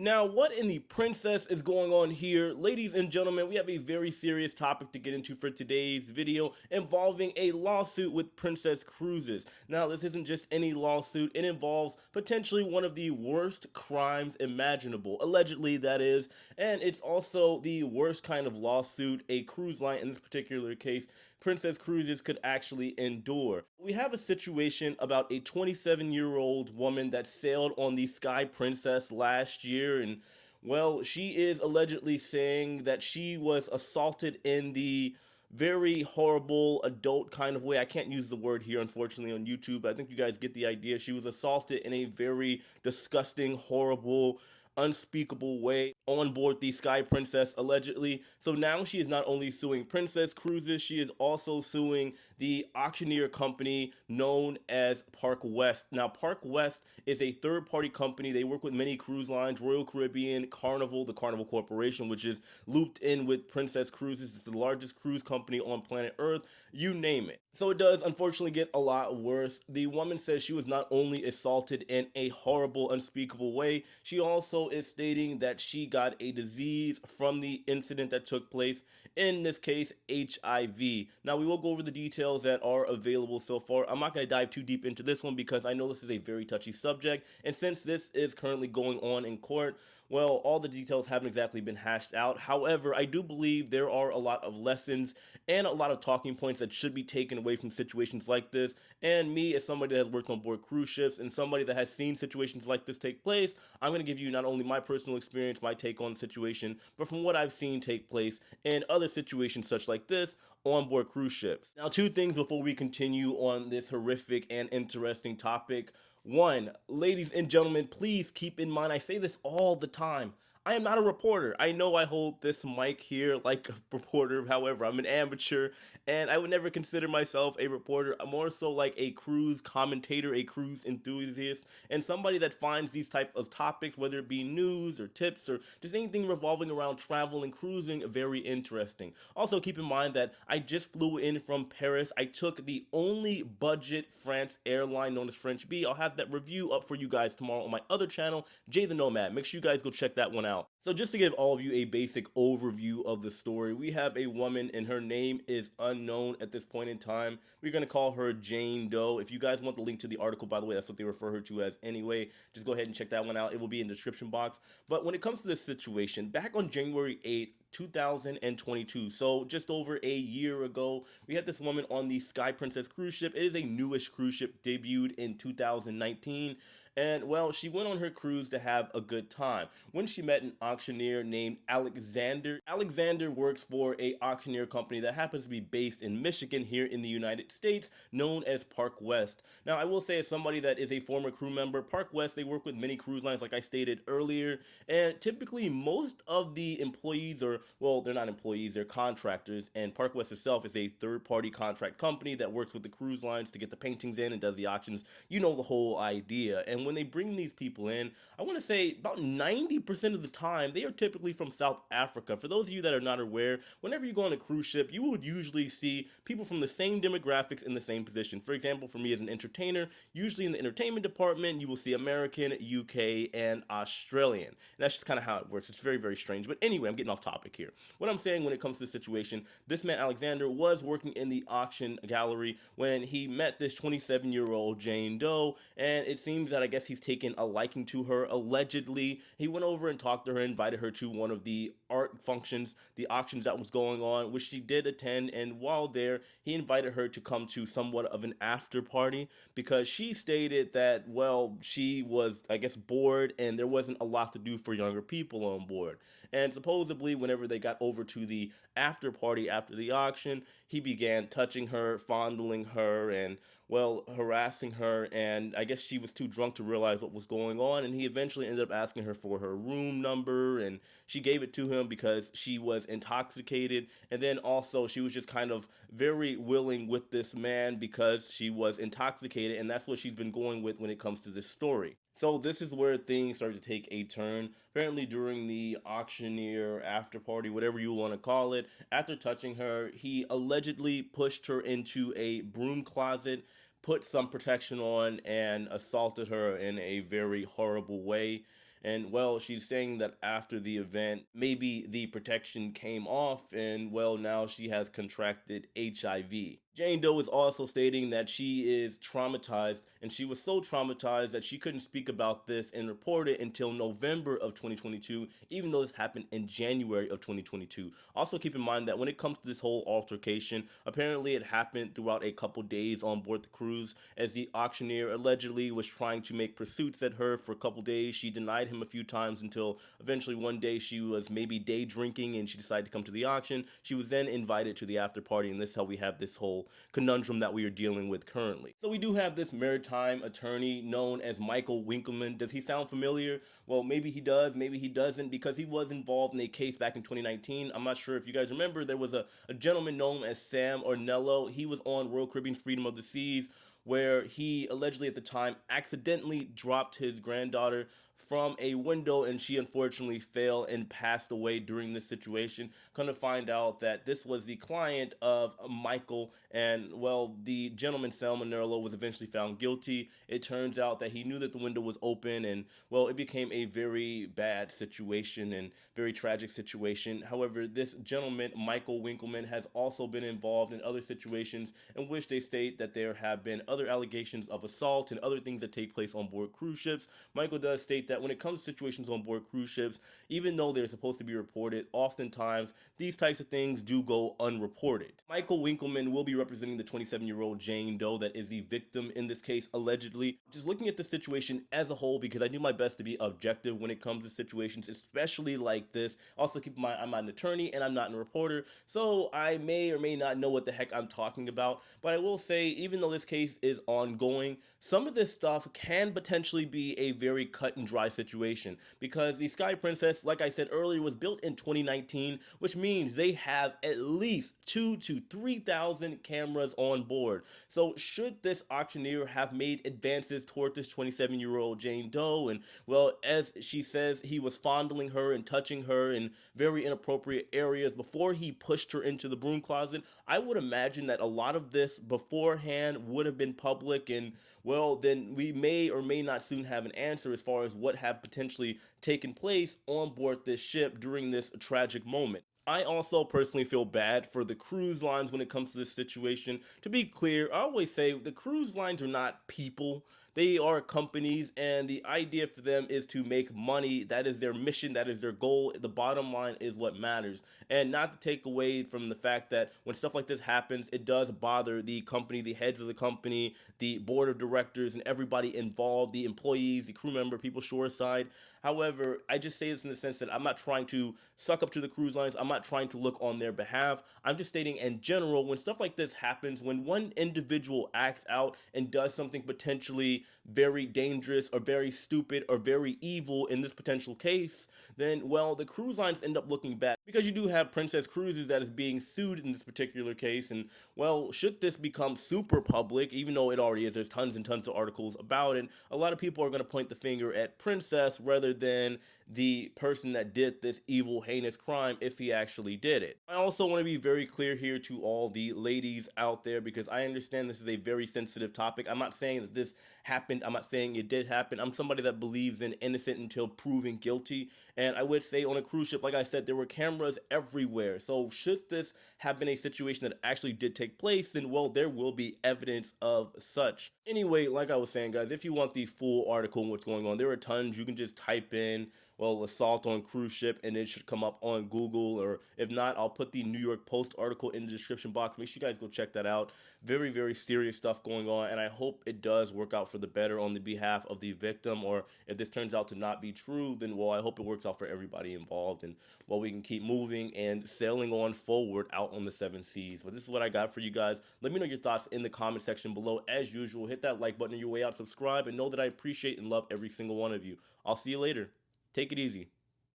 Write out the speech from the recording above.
Now, what in the princess is going on here? Ladies and gentlemen, we have a very serious topic to get into for today's video involving a lawsuit with Princess Cruises. Now, this isn't just any lawsuit, it involves potentially one of the worst crimes imaginable, allegedly, that is, and it's also the worst kind of lawsuit a cruise line, in this particular case, Princess Cruises, could actually endure. We have a situation about a 27-year-old woman that sailed on the Sky Princess last year, and well, she is allegedly saying that she was assaulted in the very horrible adult kind of way. I can't use the word here, unfortunately, on YouTube. I think you guys get the idea. She was assaulted in a very disgusting, horrible, unspeakable way on board the Sky Princess, allegedly. So now she is not only suing Princess Cruises, she is also suing the auctioneer company known as Park West. Now, Park West is a third-party company. They work with many cruise lines, Royal Caribbean, Carnival, the Carnival Corporation, which is looped in with Princess Cruises. It's the largest cruise company on planet Earth, you name it. So it does unfortunately get a lot worse. The woman says she was not only assaulted in a horrible, unspeakable way, she also is stating that she got a disease from the incident that took place, in this case, HIV. Now, we will go over the details that are available so far. I'm not going to dive too deep into this one because I know this is a very touchy subject, and since this is currently going on in court, well, all the details haven't exactly been hashed out. However, I do believe there are a lot of lessons and a lot of talking points that should be taken away from situations like this. And me, as somebody that has worked on board cruise ships and somebody that has seen situations like this take place, I'm going to give you not only my personal experience, my take on the situation, but from what I've seen take place in other situations such like this on board cruise ships. Now, two things before we continue on this horrific and interesting topic. One, ladies and gentlemen, please keep in mind, I say this all the time. I am not a reporter. I know I hold this mic here like a reporter. However, I'm an amateur and I would never consider myself a reporter. I'm more so like a cruise commentator, a cruise enthusiast, and somebody that finds these type of topics, whether it be news or tips or just anything revolving around travel and cruising, very interesting. Also, keep in mind that I just flew in from Paris. I took the only budget France airline known as French B. I'll have that review up for you guys tomorrow on my other channel, Jay the Nomad. Make sure you guys go check that one out. So just to give all of you a basic overview of the story, we have a woman and her name is unknown at this point in time. We're going to call her Jane Doe. If you guys want the link to the article, by the way, that's what they refer her to as anyway. Just go ahead and check that one out. It will be in the description box. But when it comes to this situation, back on January 8th, 2022, so just over a year ago, we had this woman on the Sky Princess cruise ship. It is a newish cruise ship, debuted in 2019. And well, she went on her cruise to have a good time when she met an auctioneer named Alexander. Alexander works for a auctioneer company that happens to be based in Michigan here in the United States, known as Park West. Now, I will say, as somebody that is a former crew member, Park West, they work with many cruise lines, like I stated earlier, and typically most of the employees are, well, they're not employees, they're contractors, and Park West itself is a third-party contract company that works with the cruise lines to get the paintings in and does the auctions. You know the whole idea. And when they bring these people in, I want to say about 90% of the time, they are typically from South Africa. For those of you that are not aware, whenever you go on a cruise ship, you would usually see people from the same demographics in the same position. For example, for me as an entertainer, usually in the entertainment department, you will see American, UK, and Australian. And that's just kind of how it works. It's very, very strange. But anyway, I'm getting off topic here. What I'm saying when it comes to the situation, this man Alexander was working in the auction gallery when he met this 27-year-old Jane Doe, and it seems that I guess he's taken a liking to her. Allegedly, he went over and talked to her, invited her to one of the art functions, the auctions that was going on, which she did attend. And while there, he invited her to come to somewhat of an after party because she stated that, well, she was, I guess, bored and there wasn't a lot to do for younger people on board. And supposedly, whenever they got over to the after party after the auction, he began touching her, fondling her, and well, harassing her, and I guess she was too drunk to realize what was going on, and he eventually ended up asking her for her room number, and she gave it to him because she was intoxicated, and then also she was just kind of very willing with this man because she was intoxicated, and that's what she's been going with when it comes to this story. So this is where things started to take a turn. Apparently during the auctioneer after party, whatever you want to call it, after touching her, he allegedly pushed her into a broom closet, put some protection on, and assaulted her in a very horrible way. And well, she's saying that after the event, maybe the protection came off, and well, now she has contracted HIV. Jane Doe is also stating that she is traumatized, and she was so traumatized that she couldn't speak about this and report it until November of 2022, even though this happened in January of 2022. Also, keep in mind that when it comes to this whole altercation, apparently it happened throughout a couple days on board the cruise, as the auctioneer allegedly was trying to make pursuits at her for a couple days. She denied him a few times until eventually one day she was maybe day drinking and she decided to come to the auction. She was then invited to the after party, and this is how we have this whole conundrum that we are dealing with currently. So we do have this maritime attorney known as Michael Winkelman. Does he sound familiar? Well, maybe he does, maybe he doesn't, because he was involved in a case back in 2019. I'm not sure if you guys remember, there was a gentleman known as Sam Ornello. He was on Royal Caribbean Freedom of the Seas, where he allegedly at the time accidentally dropped his granddaughter from a window, and she unfortunately fell and passed away during this situation. Come to find out that this was the client of Michael, and well, the gentleman Salmonello was eventually found guilty. It turns out that he knew that the window was open, and well, it became a very bad situation and very tragic situation. However, this gentleman Michael Winkelman has also been involved in other situations in which they state that there have been other allegations of assault and other things that take place on board cruise ships. Michael does state that when it comes to situations on board cruise ships, even though they're supposed to be reported, oftentimes these types of things do go unreported. Michael Winkelman will be representing the 27-year-old Jane Doe that is the victim in this case, allegedly. Just looking at the situation as a whole, because I do my best to be objective when it comes to situations, especially like this. Also, keep in mind, I'm not an attorney and I'm not a reporter, so I may or may not know what the heck I'm talking about. But I will say, even though this case is ongoing, some of this stuff can potentially be a very cut and dry situation, because the Sky Princess, like I said earlier, was built in 2019, which means they have at least 2 to 3,000 cameras on board. So should this auctioneer have made advances toward this 27-year-old Jane Doe, and well, as she says, he was fondling her and touching her in very inappropriate areas before he pushed her into the broom closet, I would imagine that a lot of this beforehand would have been public, and well, then we may or may not soon have an answer as far as what have potentially taken place on board this ship during this tragic moment. I also personally feel bad for the cruise lines when it comes to this situation. To be clear, I always say the cruise lines are not people. They are companies, and the idea for them is to make money. That is their mission, that is their goal. The bottom line is what matters. And not to take away from the fact that when stuff like this happens, it does bother the company, the heads of the company, the board of directors, and everybody involved, the employees, the crew member, people shoreside. However, I just say this in the sense that I'm not trying to suck up to the cruise lines. I'm not trying to look on their behalf. I'm just stating in general, when stuff like this happens, when one individual acts out and does something potentially very dangerous or very stupid or very evil in this potential case, then well, the cruise lines end up looking bad, because you do have Princess Cruises that is being sued in this particular case. And well, should this become super public, even though it already is, there's tons and tons of articles about it, a lot of people are going to point the finger at Princess rather than the person that did this evil, heinous crime, if he actually did it. I also want to be very clear here to all the ladies out there, because I understand this is a very sensitive topic. I'm not saying that this happened, I'm not saying it did happen. I'm somebody that believes in innocent until proven guilty. And I would say on a cruise ship, like I said, there were cameras everywhere. So should this have been a situation that actually did take place, then well, there will be evidence of such. Anyway, like I was saying, guys, if you want the full article and what's going on, there are tons. You can just type in, well, assault on cruise ship, and it should come up on Google. Or if not, I'll put the New York Post article in the description box. Make sure you guys go check that out. Very, very serious stuff going on, and I hope it does work out for the better on the behalf of the victim. Or if this turns out to not be true, then well, I hope it works out for everybody involved, and well, we can keep moving and sailing on forward out on the seven seas. But this is what I got for you guys. Let me know your thoughts in the comment section below. As usual, hit that like button on your way out, subscribe, and know that I appreciate and love every single one of you. I'll see you later. Take it easy.